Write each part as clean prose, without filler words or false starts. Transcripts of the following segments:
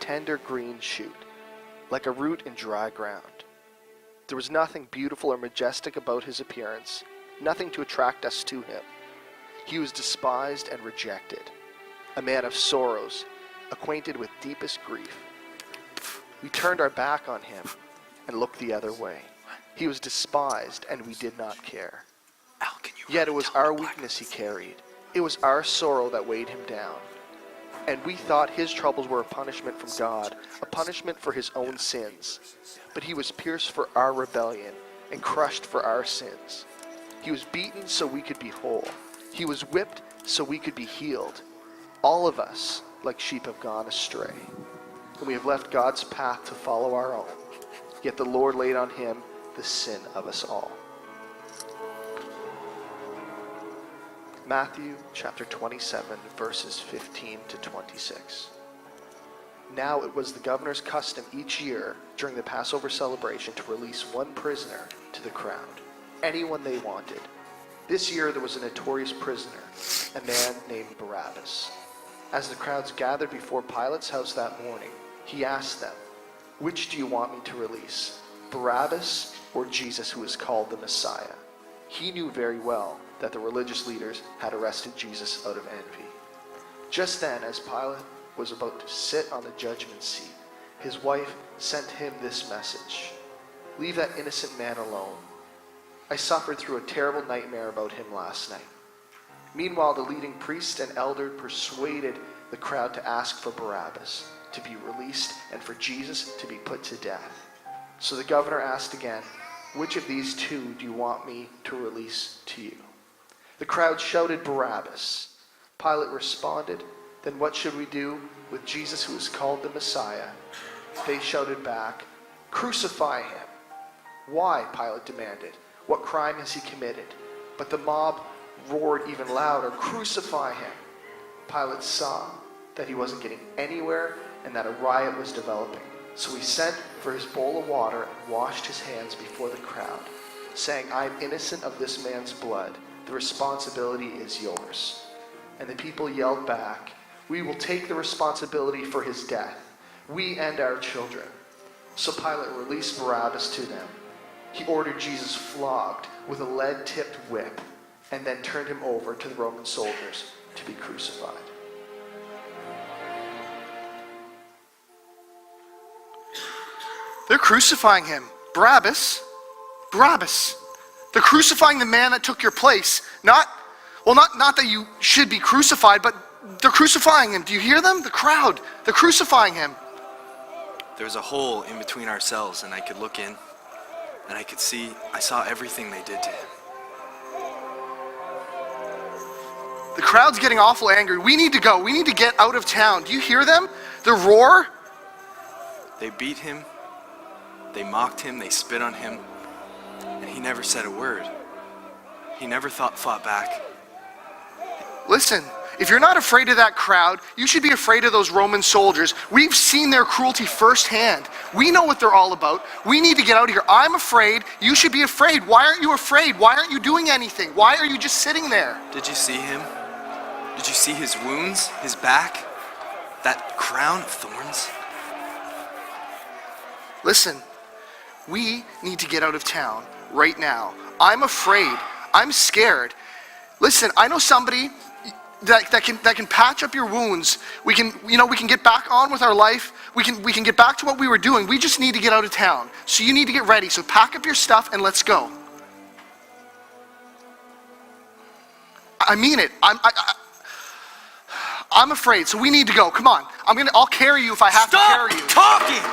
tender green shoot, like a root in dry ground. There was nothing beautiful or majestic about his appearance, nothing to attract us to him. He was despised and rejected, a man of sorrows, acquainted with deepest grief. We turned our back on him and looked the other way. He was despised, and we did not care. Yet it was our weakness he carried. It was our sorrow that weighed him down. And we thought his troubles were a punishment from God, a punishment for his own sins. But he was pierced for our rebellion and crushed for our sins. He was beaten so we could be whole. He was whipped so we could be healed. All of us, like sheep, have gone astray, and we have left God's path to follow our own. Yet the Lord laid on him the sin of us all. Matthew chapter 27, verses 15 to 26. Now it was the governor's custom each year during the Passover celebration to release one prisoner to the crowd, anyone they wanted. This year there was a notorious prisoner, a man named Barabbas. As the crowds gathered before Pilate's house that morning, he asked them, "Which do you want me to release, Barabbas or Jesus, who is called the Messiah?" He knew very well that the religious leaders had arrested Jesus out of envy. Just then, as Pilate was about to sit on the judgment seat, his wife sent him this message: "Leave that innocent man alone. I suffered through a terrible nightmare about him last night." Meanwhile, the leading priest and elder persuaded the crowd to ask for Barabbas to be released and for Jesus to be put to death. So the governor asked again, "Which of these two do you want me to release to you?" The crowd shouted, "Barabbas." Pilate responded, "Then what should we do with Jesus, who is called the Messiah?" They shouted back, "Crucify him." "Why?" Pilate demanded. "What crime has he committed?" But the mob roared even louder, "Crucify him." Pilate saw that he wasn't getting anywhere and that a riot was developing. So he sent for his bowl of water and washed his hands before the crowd, saying, "I am innocent of this man's blood. The responsibility is yours." And the people yelled back, "We will take the responsibility for his death, we and our children." So Pilate released Barabbas to them. He ordered Jesus flogged with a lead-tipped whip, and then turned him over to the Roman soldiers to be crucified. They're crucifying him. Barabbas. They're crucifying the man that took your place. Not that you should be crucified, but they're crucifying him. Do you hear them? The crowd. They're crucifying him. There was a hole in between our cells, and I could look in, and I saw everything they did to him. The crowd's getting awful angry. We need to go. We need to get out of town. Do you hear them? The roar? They beat him, they mocked him, they spit on him, and he never said a word. He never fought back. Listen, if you're not afraid of that crowd, you should be afraid of those Roman soldiers. We've seen their cruelty firsthand. We know what they're all about. We need to get out of here. I'm afraid. You should be afraid. Why aren't you afraid? Why aren't you doing anything? Why are you just sitting there? Did you see him? Did you see his wounds, his back? That crown of thorns? Listen, we need to get out of town right now. I'm afraid. I'm scared. Listen, I know somebody that can patch up your wounds. We can get back on with our life. We can get back to what we were doing. We just need to get out of town. So you need to get ready. So pack up your stuff and let's go. I mean it. I'm afraid, so we need to go. Come on. I'll carry you if I have to carry you. Stop talking!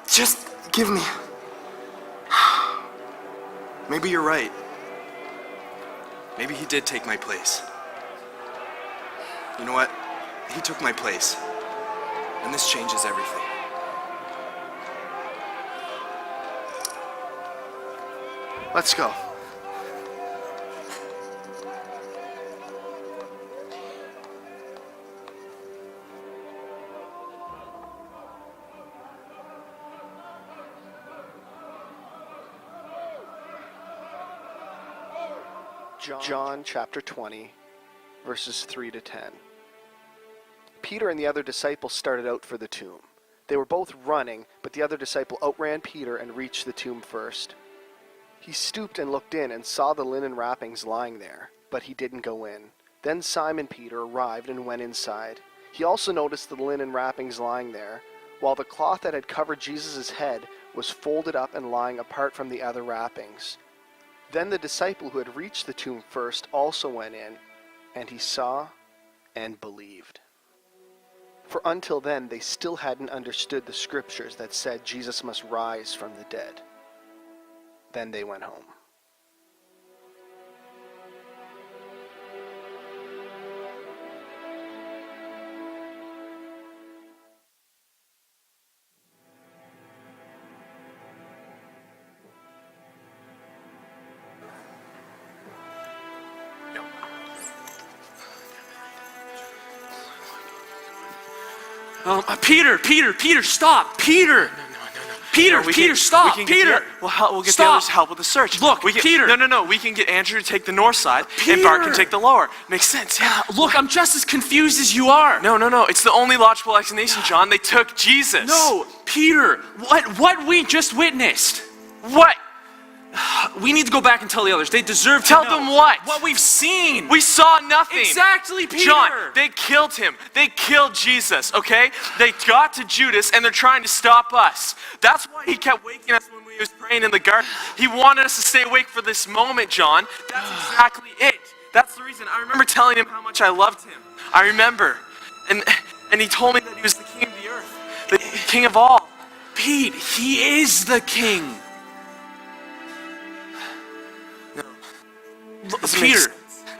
Just give me. Maybe you're right. Maybe he did take my place. You know what? He took my place. And this changes everything. Let's go. John chapter 20, verses 3 to 10. Peter and the other disciple started out for the tomb. They were both running, but the other disciple outran Peter and reached the tomb first. He stooped and looked in and saw the linen wrappings lying there, but he didn't go in. Then Simon Peter arrived and went inside. He also noticed the linen wrappings lying there, while the cloth that had covered Jesus' head was folded up and lying apart from the other wrappings. Then the disciple who had reached the tomb first also went in, and he saw and believed. For until then they still hadn't understood the scriptures that said Jesus must rise from the dead. Then they went home. Peter, stop! Peter! Peter, stop! Peter! We'll get the Stop. others help with the search. Look, Peter! No, we can get Andrew to take the north side, Peter. and Bart can take the lower. Makes sense, yeah. Look, I'm just as confused as you are. No, it's the only logical explanation, John. They took Jesus. No, Peter, what we just witnessed. What? We need to go back and tell the others. They deserve to Tell know. them what? What we've seen. We saw nothing. Exactly, Peter. John, they killed him. They killed Jesus, okay? They got to Judas, and they're trying to stop us. That's why he kept waking us when we was praying in the garden. He wanted us to stay awake for this moment, John. That's exactly it. That's the reason. I remember telling him how much I loved him. I remember. And he told me that he was the king of the earth, the king of all. Pete, he is the king.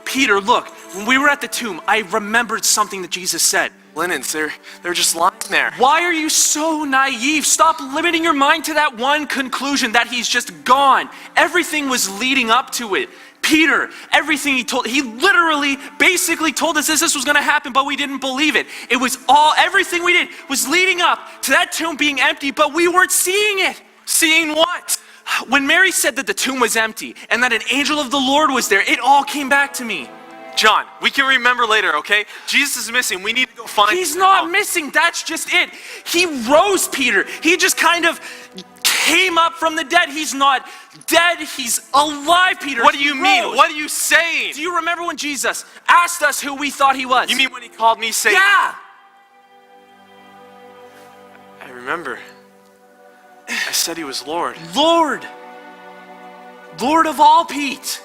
Peter, look, when we were at the tomb, I remembered something that Jesus said. Linens, they're just lying there. Why are you so naive? Stop limiting your mind to that one conclusion that he's just gone. Everything was leading up to it. Peter, everything he literally basically told us this was going to happen, but we didn't believe it. It was everything we did was leading up to that tomb being empty, but we weren't seeing it. Seeing what? When Mary said that the tomb was empty and that an angel of the Lord was there, it all came back to me. John, we can remember later, okay? Jesus is missing. We need to go find him. He's not missing. That's just it. He rose, Peter. He just kind of came up from the dead. He's not dead. He's alive, Peter. What do you mean? What are you saying? Do you remember when Jesus asked us who we thought he was? You mean when he called me Satan? Yeah. I remember. I said he was Lord. Lord of all, Pete.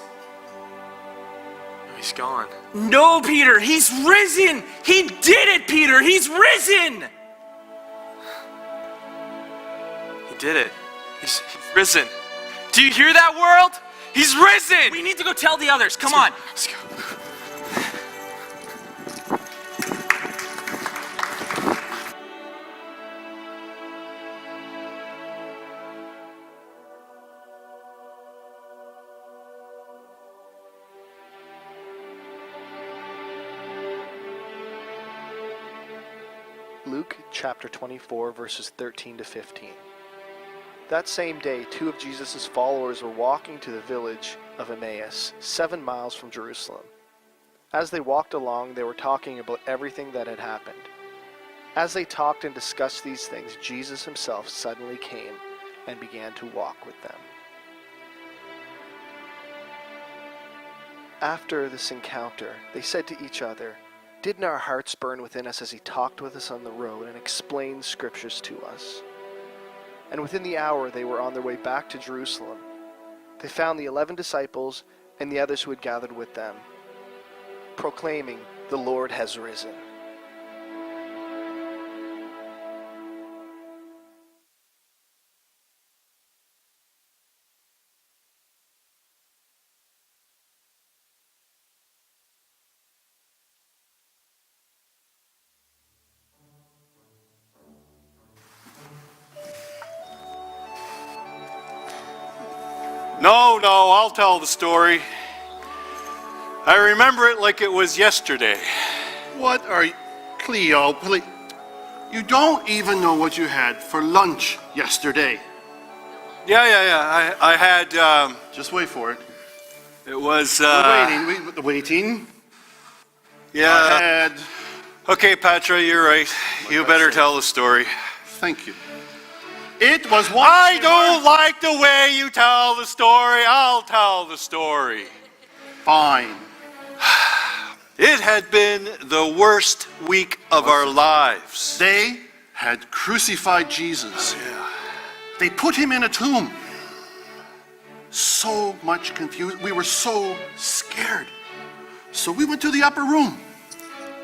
No, he's gone. No, Peter, he's risen. He did it, Peter. He's risen. He did it. He's risen. Do you hear that, world? He's risen. We need to go tell the others. Come on. Let's go. Luke chapter 24, verses 13 to 15. That same day, 2 of Jesus' followers were walking to the village of Emmaus, 7 miles from Jerusalem. As they walked along, they were talking about everything that had happened. As they talked and discussed these things, Jesus himself suddenly came and began to walk with them. After this encounter, they said to each other, "Didn't our hearts burn within us as he talked with us on the road and explained scriptures to us?" And within the hour they were on their way back to Jerusalem. They found the 11 disciples and the others who had gathered with them, proclaiming, "The Lord has risen." No, I'll tell the story. I remember it like it was yesterday. What are you, Cleo, please? You don't even know what you had for lunch yesterday. Yeah. I had, Just wait for it. it was, We're waiting. Yeah. I had Okay, Patra, you're right. You better tell the story. Thank you. It was one. I don't like the way you tell the story. I'll tell the story. Fine. It had been the worst week of our lives. They had crucified Jesus. They put him in a tomb. So much confusion. We were so scared. So we went to the upper room.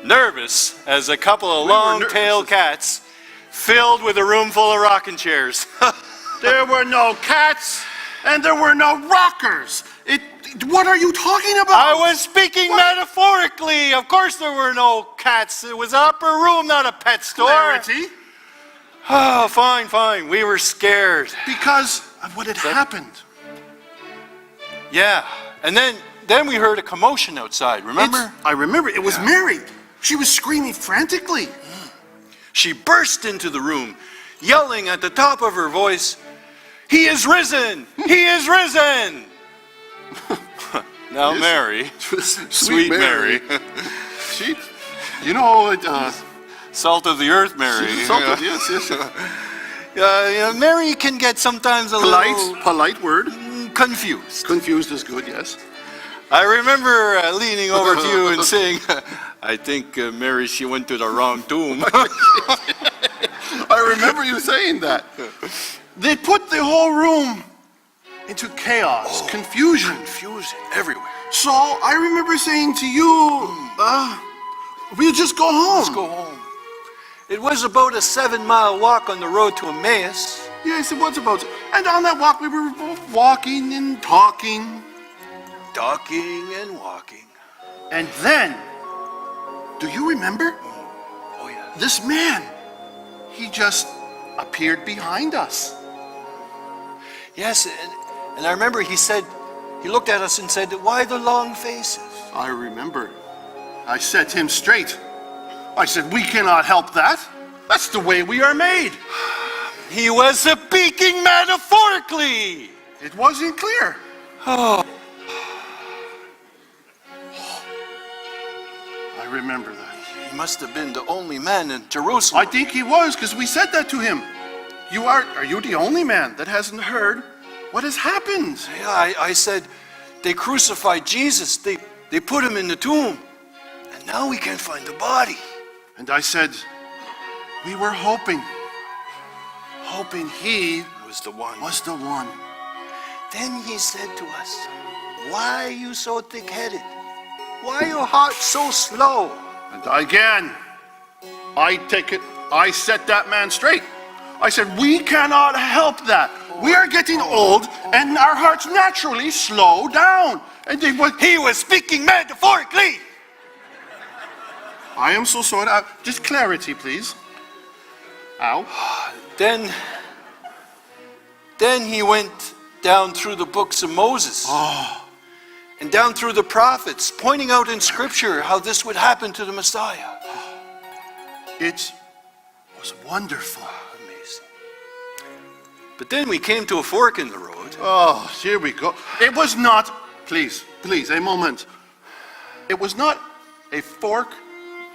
Nervous as a couple of We were long-tailed cats filled with a room full of rocking chairs. There were no cats and there were no rockers. What are you talking about? I was speaking metaphorically. Of course there were no cats. It was an upper room, not a pet store. Clarity. Oh, fine. We were scared. Because of what had happened. Yeah. And then we heard a commotion outside, remember? I remember. It was Mary. She was screaming frantically. She burst into the room, yelling at the top of her voice, "He is risen! He is risen!" Now Yes. Mary, Sweet Mary, She, you know, salt of the earth Mary. yes. Mary can get sometimes a little Polite word. confused. Confused is good, yes. I remember leaning over to you and saying, "I think Mary, she went to the wrong tomb." I remember you saying that. They put the whole room into chaos, confusion. Confusing everywhere. So I remember saying to you, we'll just go home. Let's go home. It was about a 7-mile walk on the road to Emmaus. Yes, it was about. And on that walk, we were both walking and talking. Talking and walking. And then, do you remember? Oh, yeah. This man, he just appeared behind us. Yes, and I remember he looked at us and said, "Why the long faces?" I remember. I set him straight. I said, we cannot help that. That's the way we are made. He was speaking metaphorically. It wasn't clear. Oh. I remember that. He must have been the only man in Jerusalem. I think he was, because we said that to him. Are you the only man that hasn't heard what has happened? Yeah, I said, they crucified Jesus. They put him in the tomb. And now we can't find the body. And I said, we were hoping he Was the one. was the one. Then he said to us, "Why are you so thick-headed? Why are your heart so slow?" And again, I set that man straight. I said, we cannot help that. We are getting old and our hearts naturally slow down. And He was speaking metaphorically. I am so sorry. Just clarity, please. Ow. Then he went down through the books of Moses. And down through the prophets, pointing out in Scripture how this would happen to the Messiah. It was wonderful. Amazing. But then we came to a fork in the road. Oh, here we go. It was not, please, a moment. It was not a fork.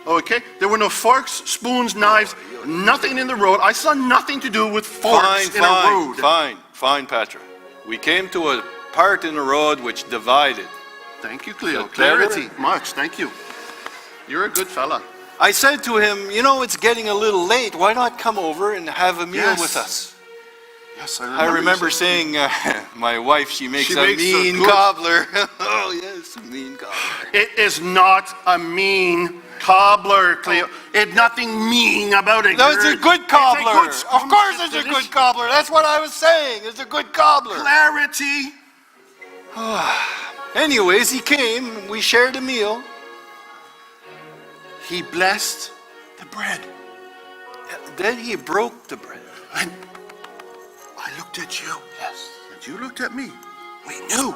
Okay? There were no forks, spoons, knives, nothing in the road. I saw nothing to do with forks in a road. Fine, Patrick. We came to a part in the road which divided. Thank you, Cleo. So clever. Clarity. Much. Thank you. You're a good fella. I said to him, it's getting a little late. Why not come over and have a meal Yes. with us? Yes, I remember saying, my wife, she makes a makes a mean good- cobbler. Oh, yes, a mean cobbler. it is not a mean cobbler, Cleo. It's nothing mean about it. No, it's a good cobbler. It's a Of course it's a good cobbler. That's what I was saying. It's a good cobbler. Clarity. Anyways, he came. We shared a meal. He blessed the bread. Then he broke the bread. And I looked at you. Yes. And you looked at me. We knew.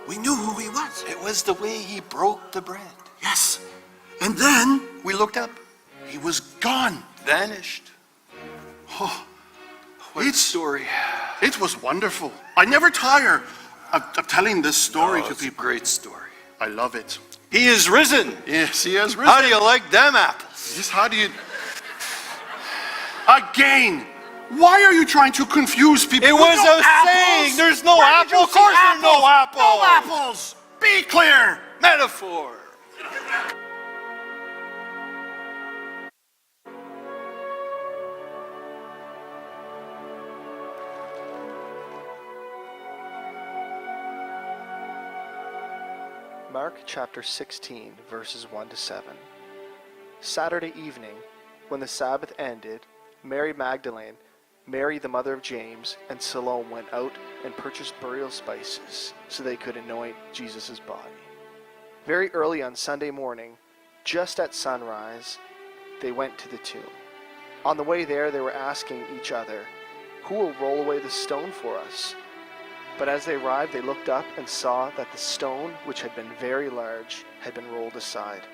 We knew who he was. It was the way he broke the bread. Yes. And then We looked up, he was gone. vanished. Oh, What a story. it was wonderful. I never tire of telling this story to It's a people. great story. I love it. He is risen. Yes, he has risen. How do you like them apples? Yes, how do you... Again, why are you trying to confuse people? It was a saying. There's no apple. Of course there's no apple. No apples. Be clear. Metaphor. Mark chapter 16, verses 1 to 7. Saturday evening, when the Sabbath ended, Mary Magdalene, Mary the mother of James, and Salome went out and purchased burial spices so they could anoint Jesus' body. Very early on Sunday morning, just at sunrise, they went to the tomb. On the way there, they were asking each other, "Who will roll away the stone for us?" But as they arrived, they looked up and saw that the stone, which had been very large, had been rolled aside.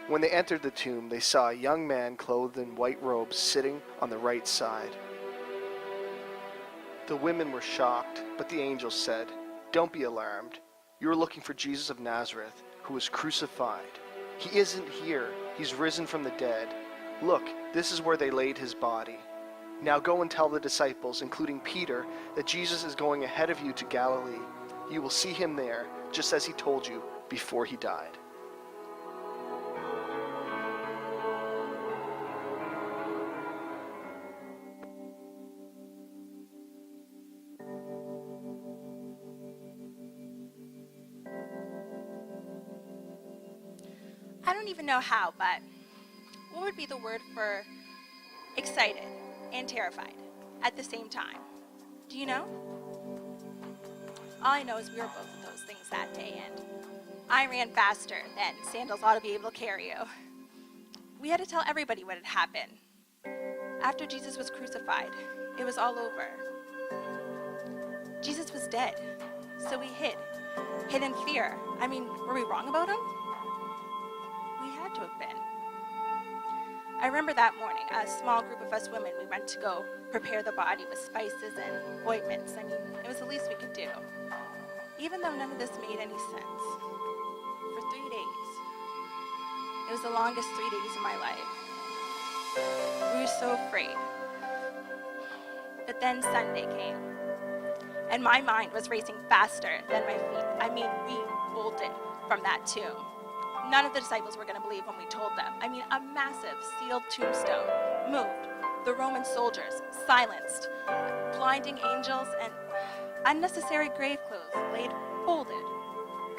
When they entered the tomb, they saw a young man clothed in white robes sitting on the right side. The women were shocked, but the angel said, "Don't be alarmed. You are looking for Jesus of Nazareth, who was crucified. He isn't here. He's risen from the dead. Look, this is where they laid his body. Now go and tell the disciples, including Peter, that Jesus is going ahead of you to Galilee. You will see him there, just as he told you before he died." I don't even know how, but what would be the word for excited and terrified at the same time? Do you know? All I know is we were both of those things that day, and I ran faster than sandals ought to be able to carry you. We had to tell everybody what had happened. After Jesus was crucified, it was all over. Jesus was dead, so we hid in fear. I mean, were we wrong about him? We had to have been. I remember that morning, a small group of us women, we went to go prepare the body with spices and ointments. I mean, it was the least we could do. Even though none of this made any sense. For 3 days. It was the longest 3 days of my life. We were so afraid. But then Sunday came, and my mind was racing faster than my feet. I mean, we bolted from that tomb. None of the disciples were going to believe when we told them. I mean, a massive sealed tombstone moved. The Roman soldiers silenced. Blinding angels and unnecessary grave clothes laid folded,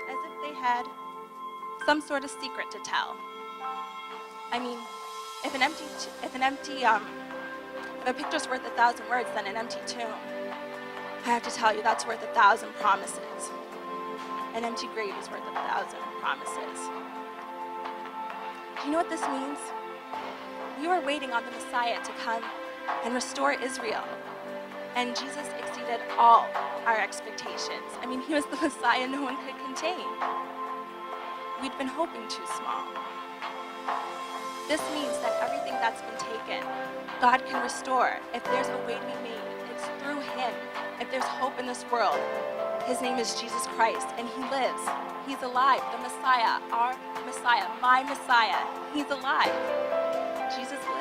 as if they had some sort of secret to tell. I mean, if a picture's worth 1,000 words, then an empty tomb, I have to tell you, that's worth 1,000 promises. An empty grave is worth 1,000 promises. Do you know what this means? We were waiting on the Messiah to come and restore Israel. And Jesus exceeded all our expectations. I mean, he was the Messiah no one could contain. We'd been hoping too small. This means that everything that's been taken, God can restore. If there's a way to be made, it's through him. If there's hope in this world, his name is Jesus Christ, and he lives. He's alive. The Messiah, our Messiah, my Messiah, he's alive. Jesus lives.